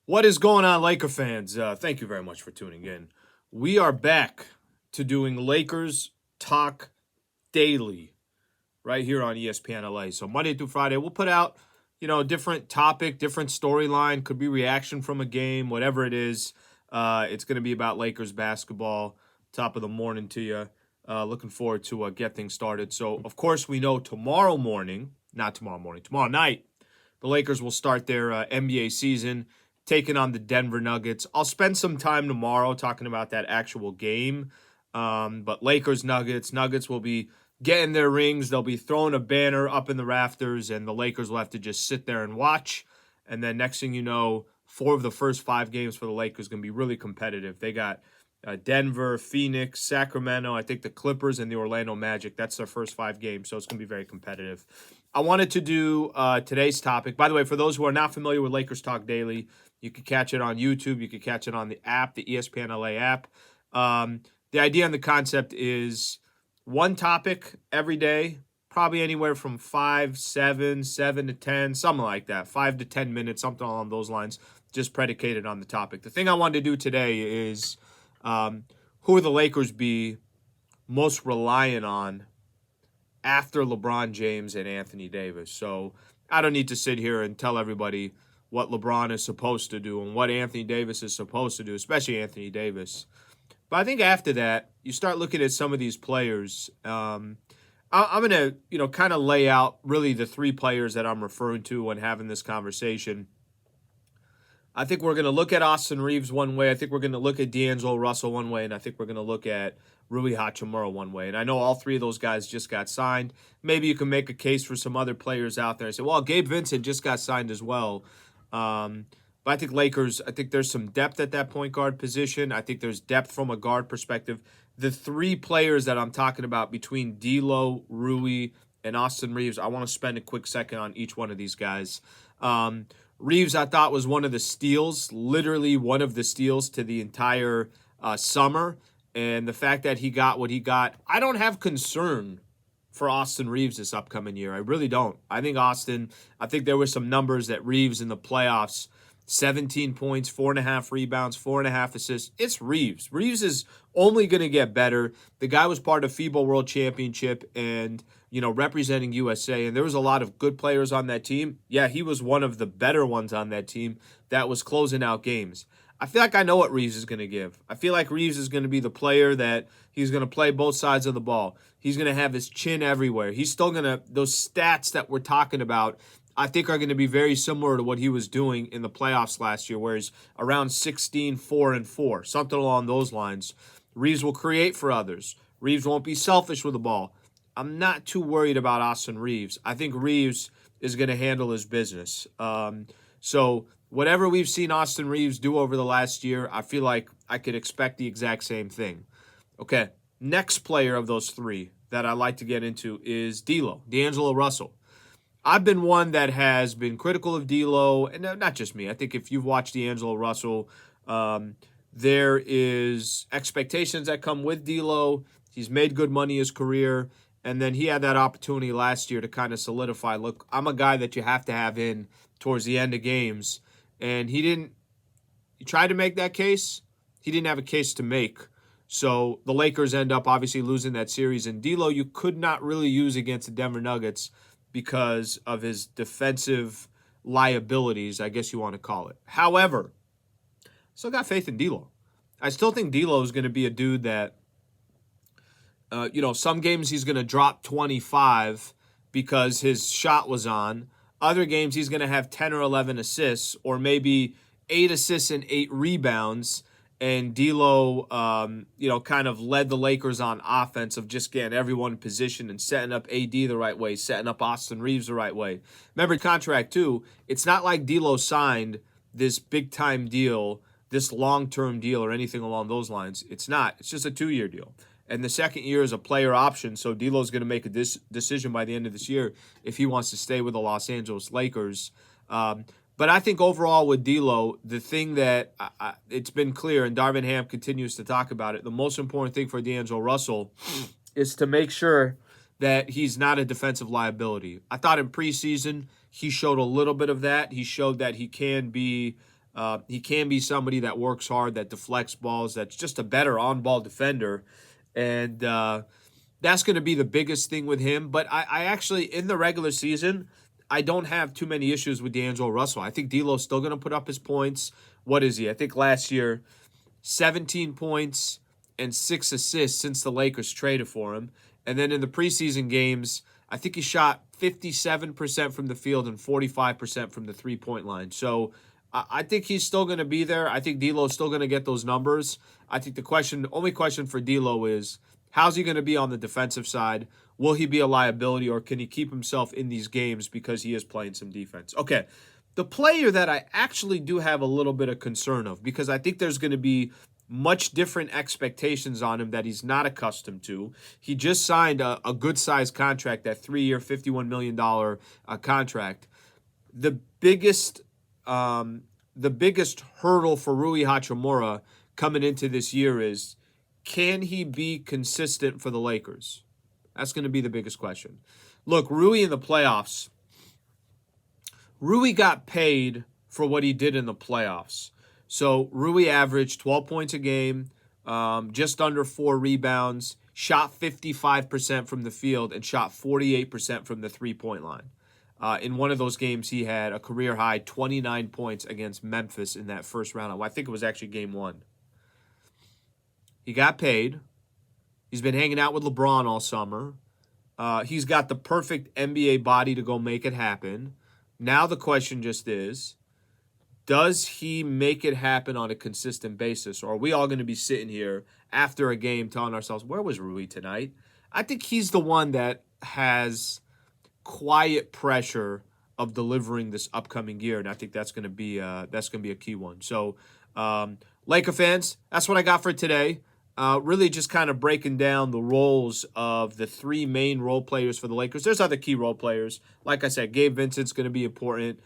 What is going on, Laker fans? Thank you very much for tuning in. We are back to doing Lakers Talk Daily right here on ESPN LA. So Monday through Friday, we'll put out, a different topic, different storyline. Could be reaction from a game, whatever it is. It's going to be about Lakers basketball. Top of the morning to you. Looking forward to get things started. So, of course, we know tomorrow night, the Lakers will start their NBA season taking on the Denver Nuggets. I'll spend some time tomorrow talking about that actual game. But Lakers, Nuggets will be getting their rings. They'll be throwing a banner up in the rafters, and the Lakers will have to just sit there and watch. And then next thing you know, 4 of the first 5 games for the Lakers are going to be really competitive. They got Denver, Phoenix, Sacramento, I think the Clippers, and the Orlando Magic. That's their first 5 games, so it's going to be very competitive. I wanted to do today's topic. By the way, for those who are not familiar with Lakers Talk Daily, you can catch it on YouTube. You can catch it on the app, the ESPN LA app. The idea and the concept is one topic every day, probably anywhere from 7 to 10, something like that, 5 to 10 minutes, something along those lines, just predicated on the topic. The thing I wanted to do today is who would the Lakers be most reliant on after LeBron James and Anthony Davis? So I don't need to sit here and tell everybody what LeBron is supposed to do and what Anthony Davis is supposed to do, especially Anthony Davis. But I think after that, you start looking at some of these players. I'm going to, kind of lay out really the 3 players that I'm referring to when having this conversation. I think we're going to look at Austin Reeves one way. I think we're going to look at D'Angelo Russell one way. And I think we're going to look at Rui Hachimura one way. And I know all 3 of those guys just got signed. Maybe you can make a case for some other players out there and say, well, Gabe Vincent just got signed as well. But I think Lakers, there's some depth at that point guard position. I think there's depth from a guard perspective. The 3 players that I'm talking about between D'Lo, Rui, and Austin Reeves, I want to spend a quick second on each one of these guys. Reeves, I thought, was one of the steals, literally one of the steals to the entire summer. And the fact that he got what he got, I don't have concern for Austin Reeves this upcoming year. I really don't. I think there were some numbers that Reeves in the playoffs, 17 points, 4.5 rebounds, 4.5 assists. It's Reeves. Reeves is only going to get better. The guy was part of FIBA World Championship and, representing USA. And there was a lot of good players on that team. Yeah, he was one of the better ones on that team that was closing out games. I feel like I know what Reeves is going to give. I feel like Reeves is going to be the player that he's going to play both sides of the ball. He's going to have his chin everywhere. He's still going to, those stats that we're talking about, I think are going to be very similar to what he was doing in the playoffs last year, where he's around 16, 4, and 4, something along those lines. Reeves will create for others. Reeves won't be selfish with the ball. I'm not too worried about Austin Reeves. I think Reeves is going to handle his business. So whatever we've seen Austin Reeves do over the last year, I feel like I could expect the exact same thing. Okay, next player of those 3 that I like to get into is D'Angelo Russell. I've been one that has been critical of D'Lo, and not just me. I think if you've watched D'Angelo Russell, there is expectations that come with D'Lo. He's made good money his career, and then he had that opportunity last year to kind of solidify, look, I'm a guy that you have to have in towards the end of games. And he tried to make that case. He didn't have a case to make. So the Lakers end up obviously losing that series. And D'Lo, you could not really use against the Denver Nuggets because of his defensive liabilities, I guess you want to call it. However, still got faith in D'Lo. I still think D'Lo is going to be a dude that, some games he's going to drop 25 because his shot was on. Other games he's going to have 10 or 11 assists, or maybe 8 assists and 8 rebounds. And D'Lo, kind of led the Lakers on offense of just getting everyone in position and setting up AD the right way, setting up Austin Reeves the right way. Remember, contract too, it's not like D'Lo signed this big-time deal, this long-term deal or anything along those lines. It's not. It's just a 2-year deal. And the second year is a player option, so D'Lo's going to make a decision by the end of this year if he wants to stay with the Los Angeles Lakers. But I think overall with D'Lo, the thing that it's been clear, and Darvin Ham continues to talk about it, the most important thing for D'Angelo Russell is to make sure that he's not a defensive liability. I thought in preseason he showed a little bit of that. He showed that he can be He can be somebody that works hard, that deflects balls, that's just a better on-ball defender. And that's going to be the biggest thing with him. But I actually, in the regular season, I don't have too many issues with D'Angelo Russell. I think D'Lo's still going to put up his points. What is he? I think last year, 17 points and 6 assists since the Lakers traded for him. And then in the preseason games, I think he shot 57% from the field and 45% from the three-point line. So I think he's still going to be there. I think D'Lo's still going to get those numbers. I think the only question for D'Lo is, how's he going to be on the defensive side? Will he be a liability, or can he keep himself in these games because he is playing some defense? Okay, the player that I actually do have a little bit of concern of, because I think there's going to be much different expectations on him that he's not accustomed to. He just signed a good-sized contract, that 3-year, $51 million contract. The biggest hurdle for Rui Hachimura coming into this year is, can he be consistent for the Lakers? That's going to be the biggest question. Look, Rui in the playoffs, Rui got paid for what he did in the playoffs. So Rui averaged 12 points a game, just under 4 rebounds, shot 55% from the field, and shot 48% from the three-point line. In one of those games, he had a career-high 29 points against Memphis in that first round. I think it was actually game 1. He got paid. He's been hanging out with LeBron all summer. He's got the perfect NBA body to go make it happen. Now the question just is, does he make it happen on a consistent basis? Or are we all going to be sitting here after a game telling ourselves, where was Rui tonight? I think he's the one that has quiet pressure of delivering this upcoming year, and I think that's going to be a key one. So, Laker fans, that's what I got for today. Really just kind of breaking down the roles of the 3 main role players for the Lakers. There's other key role players. Like I said, Gabe Vincent's going to be important.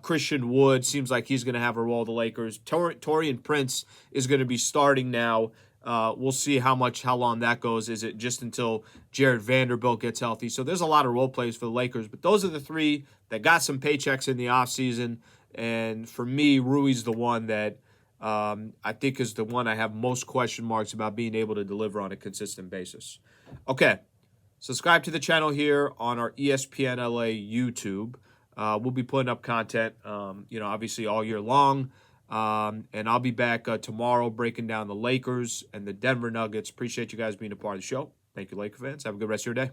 Christian Wood seems like he's going to have a role with the Lakers. Taurean Prince is going to be starting now. We'll see how long that goes. Is it just until Jared Vanderbilt gets healthy? So there's a lot of role players for the Lakers, but those are the 3 that got some paychecks in the offseason. And for me, Rui's the one that I think is the one I have most question marks about being able to deliver on a consistent basis. Okay, subscribe to the channel here on our ESPN LA YouTube. We'll be putting up content, obviously all year long. And I'll be back tomorrow breaking down the Lakers and the Denver Nuggets. Appreciate you guys being a part of the show. Thank you, Laker fans. Have a good rest of your day.